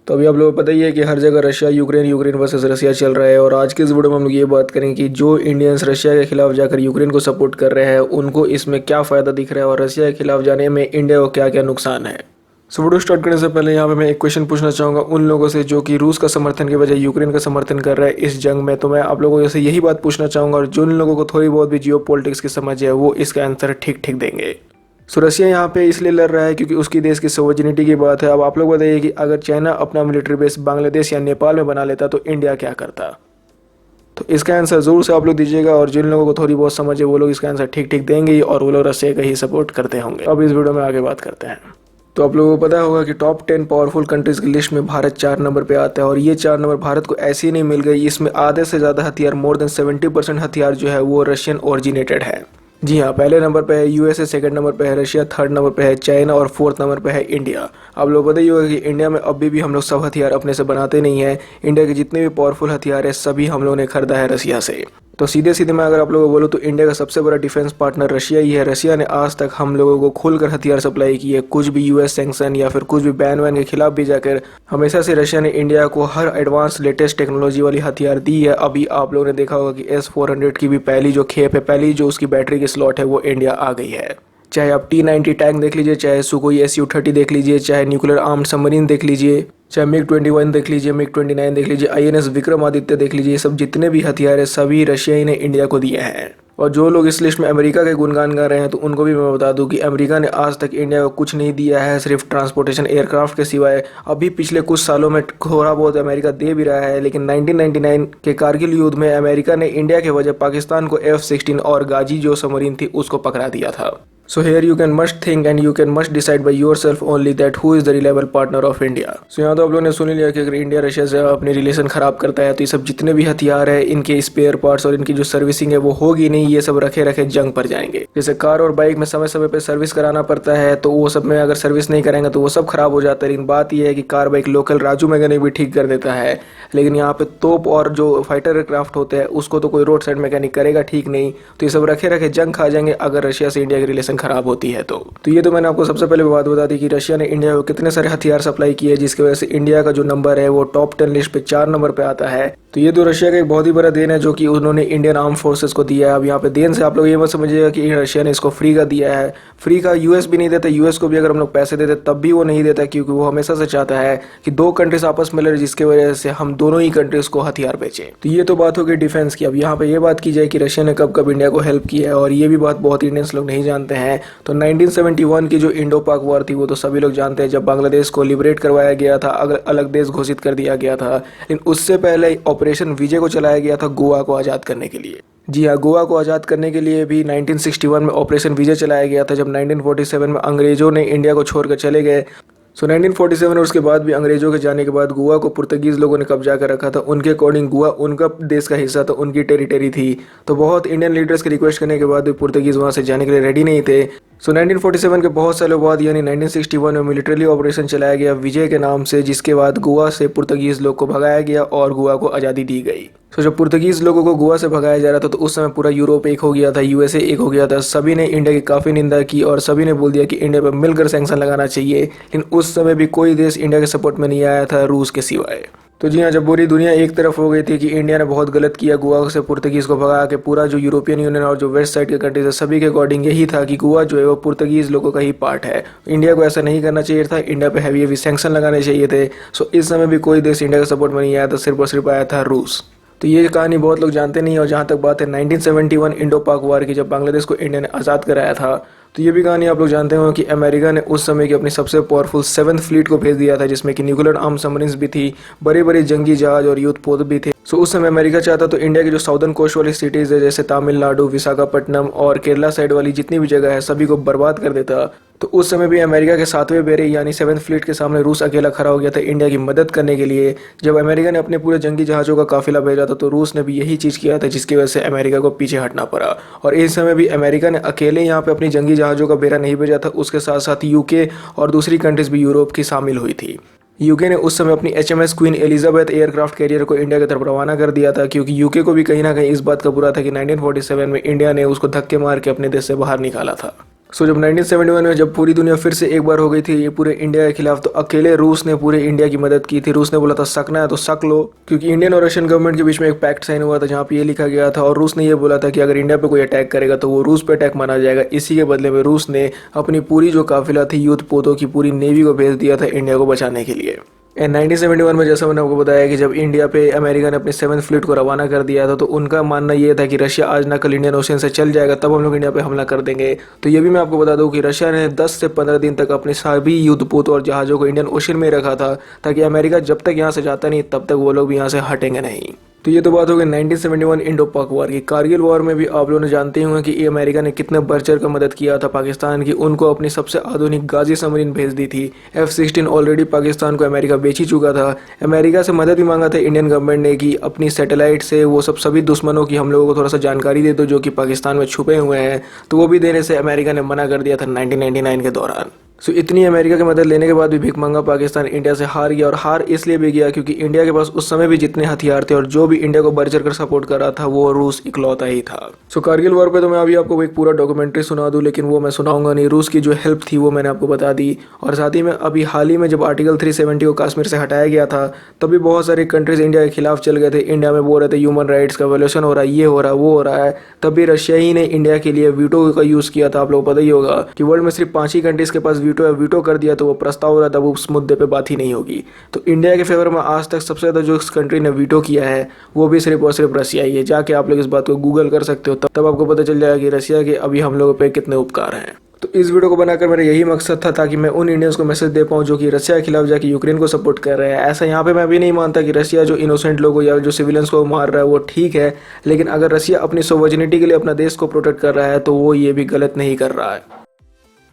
तो अभी आप लोगों को पता ही है कि हर जगह Russia Ukraine Ukraine versus Russia चल रहा है। और आज के इस वीडियो में हम लोग ये बात करेंगे कि जो इंडियंस रशिया के खिलाफ जाकर यूक्रेन को सपोर्ट कर रहे हैं उनको इसमें क्या फ़ायदा दिख रहा है और रशिया के खिलाफ जाने में इंडिया को क्या क्या नुकसान है। सो वीडियो स्टार्ट करने से पहले यहाँ पे मैं एक क्वेश्चन पूछना चाहूँगा उन लोगों से जो कि रूस का समर्थन के बजाय यूक्रेन का समर्थन कर रहे हैं इस जंग में। तो मैं आप लोगों से यही बात पूछना चाहूँगा और जिन लोगों को थोड़ी बहुत भी जियो पॉलिटिक्स की समझ है वो इसका आंसर ठीक ठीक देंगे। सो रशिया यहाँ पे इसलिए लड़ रहा है क्योंकि उसकी देश की सोवरेनिटी की बात है। अब आप लोग बताइए कि अगर चाइना अपना मिलिट्री बेस बांग्लादेश या नेपाल में बना लेता तो इंडिया क्या करता। तो इसका आंसर ज़रूर से आप लोग दीजिएगा और जिन लोगों को थोड़ी बहुत समझ है वो लोग इसका आंसर ठीक ठीक देंगे ही और वो लोग रशिया का ही सपोर्ट करते होंगे। अब इस वीडियो में आगे बात करते हैं। तो आप लोगों को पता होगा कि टॉप 10 पावरफुल कंट्रीज़ की लिस्ट में भारत 4 नंबर पे आता है और ये 4 नंबर भारत को ऐसे ही नहीं मिल गई। इसमें आधे से ज़्यादा हथियार मोर देन 70% हथियार जो है वो रशियन ओरिजिनेटेड है। जी हाँ, पहले नंबर पे है यूएसए, सेकंड नंबर पे है रशिया, थर्ड नंबर पे है चाइना और फोर्थ नंबर पे है इंडिया। आप लोगों को पता ही होगा कि इंडिया में अभी भी हम लोग सब हथियार अपने से बनाते नहीं हैं। इंडिया के जितने भी पावरफुल हथियार है सभी हम लोगों ने खरीदा है रशिया से। तो सीधे सीधे मैं अगर आप लोगों को बोलूँ तो इंडिया का सबसे बड़ा डिफेंस पार्टनर रशिया ही है। रशिया ने आज तक हम लोगों को खुलकर हथियार सप्लाई की है। कुछ भी यूएस सैंक्शन या फिर कुछ भी बैन वैन के खिलाफ भी जाकर हमेशा से रशिया ने इंडिया को हर एडवांस लेटेस्ट टेक्नोलॉजी वाली हथियार दी है। अभी आप लोगों ने देखा होगा कि S-400 की भी पहली जो खेप है, पहली जो उसकी बैटरी की स्लॉट है वो इंडिया आ गई है। चाहे आप T-90 टैंक देख लीजिए, चाहे सुकोई Su-30 देख लीजिए, चाहे न्यूक्लियर आर्म्ड सबमरीन देख लीजिए, चाहे MiG-21 देख लीजिए, MiG-29 देख लीजिए, INS विक्रमादित्य देख लीजिए, ये सब जितने भी हथियार है सभी रशिया ही ने इंडिया को दिए हैं। और जो लोग इस लिस्ट में अमेरिका के गुणगान गा रहे हैं तो उनको भी मैं बता दूं कि अमेरिका ने आज तक इंडिया को कुछ नहीं दिया है, सिर्फ ट्रांसपोर्टेशन एयरक्राफ्ट के सिवाय। अभी पिछले कुछ सालों में थोड़ा बहुत अमेरिका दे भी रहा है, लेकिन 1999 के कारगिल युद्ध में अमेरिका ने इंडिया के वजह पाकिस्तान को F-16 और गाजी जो सबमरीन थी उसको पकड़ा दिया था। So here you can must think and you can must decide by yourself only that who is the reliable partner of India. So यहाँ तो आप लोगों ने सुन लिया कि अगर इंडिया रशिया से अपने रिलेशन ख़राब करता है तो ये सब जितने भी हथियार है इनके स्पेयर पार्ट्स और इनकी जो सर्विसिंग है वो होगी नहीं, ये सब रखे रखे जंग पर जाएंगे। जैसे कार और बाइक में समय समय पे सर्विस कराना पड़ता है तो वो सब में अगर सर्विस नहीं करेंगे तो वो सब खराब हो जाता है। लेकिन बात यह है कि car bike local Raju mechanic भी ठीक कर देता है, लेकिन यहाँ पे तोप और जो फाइटर एयरक्राफ्ट होते हैं उसको तो कोई रोड साइड मैकेनिक करेगा ठीक नहीं। तो ये सब रखे रखे जंग खा जाएंगे अगर रशिया से इंडिया की रिलेशन खराब होती है तो ये तो मैंने आपको सबसे पहले बात बता दी कि रशिया ने इंडिया को कितने सारे हथियार सप्लाई किए जिसकी वजह से इंडिया का जो नंबर है वो टॉप 10 लिस्ट पे 4 नंबर पे आता है। तो ये तो रशिया का एक बहुत ही बड़ा देन है जो कि उन्होंने इंडियन आर्म फोर्सेस को दिया है। अब यहाँ पे देन से आप लोग ये मत समझिएगा कि रशिया ने इसको फ्री का दिया है। फ्री का यूएस भी नहीं देता, यूएस को भी अगर हम लोग पैसे देते तब भी वो नहीं देता क्योंकि वो हमेशा से चाहता है कि दो कंट्रीज आपस में लड़े जिसकी वजह से हम दोनों ही कंट्रीज को हथियार बेचे। तो ये तो बात होगी डिफेंस की। अब यहाँ पे ये बात की जाए कि रशिया ने कब कब इंडिया को हेल्प किया है और ये भी बात बहुत इंडियंस लोग नहीं जानते हैं। तो 1971 की जो इंडो पाक वॉर थी वो तो सभी लोग जानते हैं, जब बांग्लादेश को लिबरेट करवाया गया था, अलग देश घोषित कर दिया गया था। लेकिन उससे पहले ऑपरेशन विजय को चलाया गया था गोवा को आज़ाद करने के लिए। जी हाँ, गोवा को आज़ाद करने के लिए भी 1961 में ऑपरेशन विजय चलाया गया था जब 1947 में अंग्रेजों ने इंडिया को छोड़कर चले गए। 1947 और उसके बाद भी अंग्रेजों के जाने के बाद गोवा को पुर्तगीज़ लोगों ने कब्जा कर रखा था। उनके अकॉर्डिंग गोवा उनका देश का हिस्सा था, उनकी टेरिटरी थी। तो बहुत इंडियन लीडर्स की रिक्वेस्ट करने के बाद भी पुर्तगीज़ वहाँ से जाने के लिए रेडी नहीं थे। 1947 के बहुत सालों बाद यानी 1961 में मिलिट्री ऑपरेशन चलाया गया विजय के नाम से, जिसके बाद गोवा से पुर्तगीज़ लोग को भगाया गया और गोवा को आज़ादी दी गई। जब पुर्तगीज़ लोगों को गोवा से भगाया जा रहा था तो उस समय पूरा यूरोप एक हो गया था, यूएसए एक हो गया था। सभी ने इंडिया की काफ़ी निंदा की और सभी ने बोल दिया कि इंडिया पर मिलकर सैंक्शन लगाना चाहिए। लेकिन उस समय भी कोई देश इंडिया के सपोर्ट में नहीं आया था रूस के सिवाय। तो जी हाँ, जब पूरी दुनिया एक तरफ हो गई थी कि इंडिया ने बहुत गलत किया गोवा से पुर्तगीज़ को भगा के, पूरा जो यूरोपियन यूनियन और जो वेस्ट साइड के कंट्रीज है सभी के अकॉर्डिंग यही था कि गोवा जो है वो पुर्तगीज़ लोगों का ही पार्ट है। इंडिया को ऐसा नहीं करना चाहिए था, इंडिया पे हैवी सैंक्शन लगाने चाहिए थे। सो इस समय भी कोई देश इंडिया के सपोर्ट में नहीं आया था, सिर्फ और सिर्फ आया था रूस। तो ये कहानी बहुत लोग जानते नहीं। और जहाँ तक बात है 1971 इंडो पाक वार की, जब बांग्लादेश को इंडिया ने आज़ाद कराया था, तो ये भी कहानी आप लोग जानते हो कि अमेरिका ने उस समय की अपनी सबसे पावरफुल 7th फ्लीट को भेज दिया था जिसमें कि न्यूक्लियर आर्म सबमरीन्स भी थी, बड़े बड़े जंगी जहाज और युद्ध पोत भी थे। सो उस समय अमेरिका चाहता तो इंडिया की जो साउदर्न कोस्ट वाली सिटीज़ है जैसे तमिलनाडु, विशाखापट्टनम और केरला साइड वाली जितनी भी जगह है सभी को बर्बाद कर देता। तो उस समय भी अमेरिका के 7वें बेड़े यानी 7th फ्लीट के सामने रूस अकेला खड़ा हो गया था इंडिया की मदद करने के लिए। जब अमेरिका ने अपने पूरे जंगी जहाज़ों का काफिला भेजा था तो रूस ने भी यही चीज़ किया था, जिसकी वजह से अमेरिका को पीछे हटना पड़ा। और इस समय भी अमेरिका ने अकेले यहाँ पे अपनी जंगी जहाज़ों का बेड़ा नहीं भेजा था, उसके साथ साथ यूके और दूसरी कंट्रीज भी यूरोप की शामिल हुई थी। यूके ने उस समय अपनी HMS queen Elizabeth aircraft carrier को इंडिया की तरफ रवाना कर दिया था, क्योंकि यूके को भी कहीं ना कहीं इस बात का बुरा था कि 1947 में इंडिया ने उसको धक्के मार के अपने देश से बाहर निकाला था। जब 1971 में जब पूरी दुनिया फिर से एक बार हो गई थी ये पूरे इंडिया के खिलाफ, तो अकेले रूस ने पूरे इंडिया की मदद की थी। रूस ने बोला था सकना है तो सक लो, क्योंकि इंडियन और रशियन गवर्नमेंट के बीच में एक पैक्ट साइन हुआ था जहाँ पे ये लिखा गया था, और रूस ने ये बोला था कि अगर इंडिया पे कोई अटैक करेगा तो वो रूस पे अटैक माना जाएगा। इसी के बदले में रूस ने अपनी पूरी जो काफिला थी युद्ध पोतों की पूरी नेवी को भेज दिया था इंडिया को बचाने के लिए। एंड 1971 में जैसा मैंने आपको बताया कि जब इंडिया पे अमेरिका ने अपनी 7th फ्लीट को रवाना कर दिया था, तो उनका मानना ये था कि रशिया आज ना कल इंडियन ओशन से चल जाएगा, तब हम लोग इंडिया पे हमला कर देंगे। तो ये भी मैं आपको बता दूं कि रशिया ने 10 से 15 दिन तक अपने सभी युद्धपोतों और जहाज़ों को इंडियन ओशन में रखा था, ताकि अमेरिका जब तक यहाँ से जाता नहीं तब तक वो लोग भी यहाँ से हटेंगे नहीं। तो ये तो बात हो गई 1971 इंडो पाक वॉर की। कारगिल वॉर में भी आप लोगों ने जानते होंगे कि अमेरिका ने कितने बढ़ चढ़ कर मदद किया था पाकिस्तान की। उनको अपनी सबसे आधुनिक गाजी सबमरीन भेज दी थी। F-16 ऑलरेडी पाकिस्तान को अमेरिका बेच ही चुका था। अमेरिका से मदद भी मांगा था इंडियन गवर्नमेंट ने कि अपनी सैटेलाइट से वो सभी दुश्मनों की हम लोगों को थोड़ा सा जानकारी दे दो जो कि पाकिस्तान में छुपे हुए हैं, तो वो भी देने से अमेरिका ने मना कर दिया था 1999 के दौरान। इतनी अमेरिका की मदद लेने के बाद भी भीख मंगा पाकिस्तान इंडिया से हार गया, और हार इसलिए भी गया क्योंकि इंडिया के पास उस समय भी जितने हथियार थे और जो भी इंडिया को बढ़ चढ़ कर सपोर्ट कर रहा था वो रूस इकलौता ही था। कारगिल वॉर पे तो मैं अभी आपको एक पूरा डॉक्यूमेंट्री सुना दूं, लेकिन वो मैं सुनाऊंगा नहीं। रूस की जो हेल्प थी वो मैंने आपको बता दी। और साथ ही में अभी हाल ही में जब आर्टिकल 370 को कश्मीर से हटाया गया था, तभी बहुत सारे कंट्रीज इंडिया के खिलाफ चल गए थे। इंडिया में बोल रहे थे ह्यूमन राइट्स का वायलेशन हो रहा है, ये हो रहा है, वो हो रहा है। तभी रशिया ही ने इंडिया के लिए वीटो का यूज किया था। आप लोग पता ही होगा कि वर्ल्ड में सिर्फ 5 ही कंट्रीज के पास वीटो है। वीटो कर दिया तो वो प्रस्ताव हो रहा था, वो उस मुद्दे पे बात ही नहीं होगी। तो इंडिया के फेवर में आज तक सबसे ज़्यादा जो इस कंट्री ने वीटो किया है वो भी सिर्फ और सिर्फ रशिया ही है। जाके आप लोग इस बात को गूगल कर सकते हो, तब आपको पता चल जाएगा कि रशिया के अभी हम लोगों पे कितने उपकार हैं। तो इस वीडियो को बनाकर मेरा यही मकसद था, ताकि मैं उन इंडियंस को मैसेज दे पाऊँ जो कि रशिया के खिलाफ जाके यूक्रेन को सपोर्ट कर रहे हैं। ऐसा यहाँ पे मैं भी नहीं मानता कि रशिया जो इनोसेंट लोगों या जो सिविलियंस को मार रहा है वो ठीक है, लेकिन अगर रशिया अपनी सोवर्जिनिटी के लिए अपना देश को प्रोटेक्ट कर रहा है तो वो ये भी गलत नहीं कर रहा है।